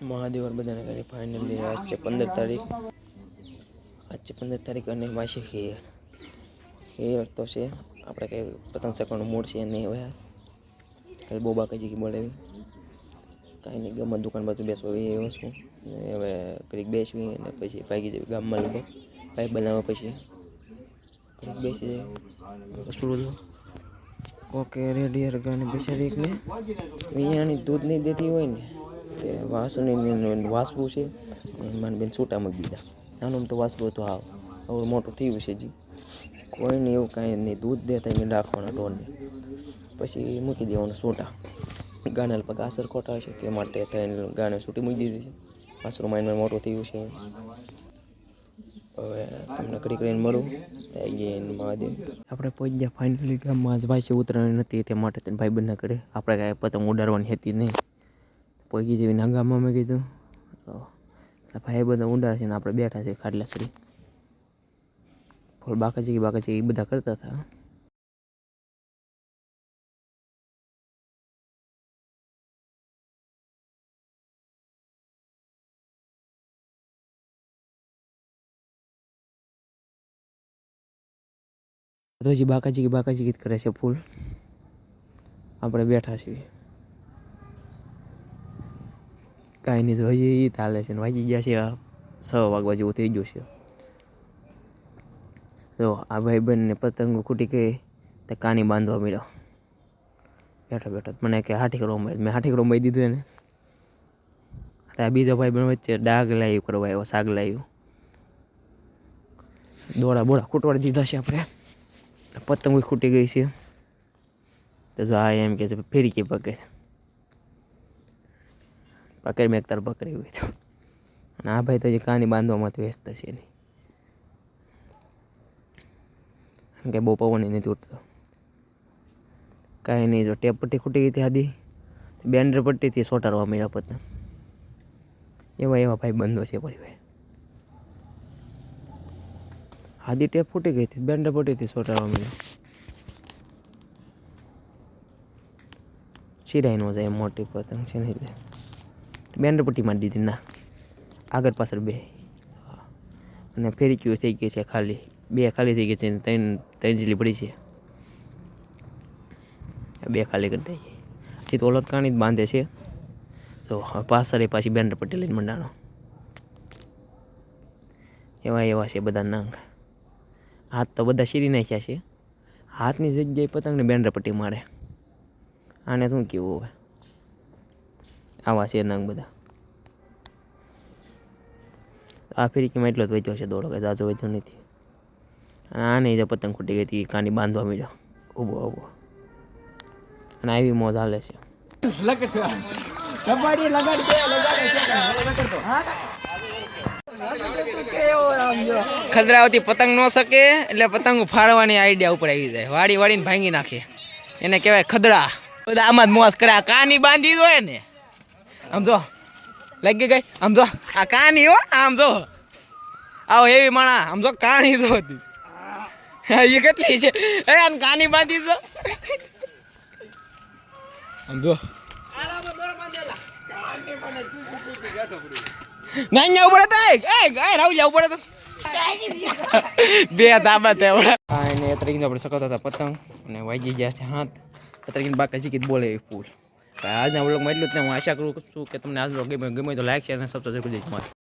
મહાદેવ બધાને કરી ફાઇનલી આજ છે 15 તારીખ. આજ છે 15 તારીખ અને માસી ખેર તો છે આપણે કંઈ પતંગ ચકવાનું મૂડ છે નહીં હવે કાલે બહુ બાકાજી બોલાવી કાંઈ નહીં ગમે દુકાન બાજુ બેસવા એ વસ્તુ હવે કંઈક બેસવી અને પછી ભાગી જવી ગામમાં લોકો પાઇપ બનાવવા પછી કંઈક બેસી જાય વસૂલ ઓકે રેડી ગાને બેસાડી એકને અહીંયાની દૂધ નહીં દેતી હોય ને તે વાસણની વાસવું છે માન બેન છૂટા મૂકી દીધા નાનું તો વાસવું હતું હાવ હવે મોટું થયું છે જી કોઈને એવું કાંઈ નહીં દૂધ દેતા એને રાખવાના ઢોરને પછી મૂકી દેવાનું છૂટા ગાના પગ અસર ખોટા છે તે માટે થઈને ગાને છૂટી મૂકી દીધી છે વાસરું માઇનમાં મોટું થયું છે હવે તમને કરી કરીને મળું મહાદેવ આપણે પહોંચી ગયા ફાઇનલી ગામમાં આજ ભાઈ ઉતરાણી નથી તે માટે તેને ભાઈ બંધ કરે આપણે કાંઈ પતંગ ઉડાડવાની હતી નહીં પહોંચી જેવી ના ગામમાં મેં કીધું તો ભાઈ બધા ઉડાડે છે ને આપણે બેઠા છે ખાટલા સરી ફોલ બાકાજી એ બધા કરતા હતા તો હજી બાકાજી ગીત કરે છે ફૂલ આપણે બેઠા છીએ કાંઈ નહીં તો હજી ઈ ચાલે છે ને વાગી ગયા છે 6 વાગવા જેવું થઈ ગયું છે તો આ ભાઈ બંને પતંગો ખૂટી ગઈ તે કાની બાંધવા મળ્યો બેઠા મને કે હાથી કરવા મળ્યો મેં હાથી કરવા મળી દીધું એને આ બીજો ભાઈ બન વચ્ચે ડાગ લાવ્યું કરવા આવ્યો શાક લાવ્યું દોડા બોડા ખૂટવાડી દીધા છે આપણે પતંગ ખૂટી ગઈ છે તો જો આ એમ કે છે ફેરકી પકડ મેં એક તાર પકડી હોય તો અને આ ભાઈ તો જે કાની બાંધવામાં તો વ્યસ્ત છે નહીં કે બહુ પવન નથી ઉઠતો કાંઈ નહીં જો ટેપ પટ્ટી ખૂટી ગઈ હતી આદી બેન્ડર પટ્ટીથી સોટાડવા મળ્યા પતંગ એવા ભાઈ બંધો છે ભાઈ આદી ટેપ ફૂટી ગઈ હતી બેન્ડર પટ્ટીથી સોટાડવા મળ્યા સિરાઈ ન જાય મોટી પતંગ છે ને એટલે બેન્ડર પટ્ટી મારી દીધી ના આગળ પાછળ બે અને ફેરીક્યું થઈ ગઈ છે ખાલી બે ખાલી થઈ ગઈ છે ત્રણ જેટલી પડી છે બે ખાલી કરી દઈએ એ તો ઓલત કાણી જ બાંધે છે તો પાછળ પાછી બેન્ડર પટ્ટી લઈને મંડાણો એવા છે બધા નંગ હાથ તો બધા શીરી નાખ્યા છે હાથની જગ્યાએ પતંગને બેન્ડર પટ્ટી મારે આને શું કહેવું હવે આવા છે નંગ બધા આ ફિરકીમાં એટલો જ વેચ્યો છે દોડો કે જાજો વેચ્યો નથી આને જે પતંગ ખૂટી ગઈ હતી કાની બાંધવા મળ્યો ઊભો અને આવી મોજ હાલે છે ખદરાવતી પતંગ ન શકે એટલે પતંગ ફાડવાની આઈડિયા ઉપર આવી જાય વાડીને ભાંગી નાખે એને કહેવાય ખદડા બધા આમાં જ મોજ કરે કાની બાંધી હોય ને આમ જો લાગી ગઈ આમ જો આ કાની હો આમ જો આવો એવી માણા આમ જો કાણી જો હતી એ કેટલી છે એ આમ કાની બાંધી છો આમ જો નાઈ જાવ પડે તો રાવ જાવ પડે તો બે તાબા તે એને તરીકે આપણે સકતા હતા પતંગ અને વાગી ગયા છે હાથ તરીકે બાકી કીધું બોલે ફૂલ આજના વ્લોગમાં એટલું જ હું આશા કરું છું કે તમને આજ વ્લોગ ગમે તો લાઈક શેર અને સબસ્ક્રાઇબ કરી દેજો.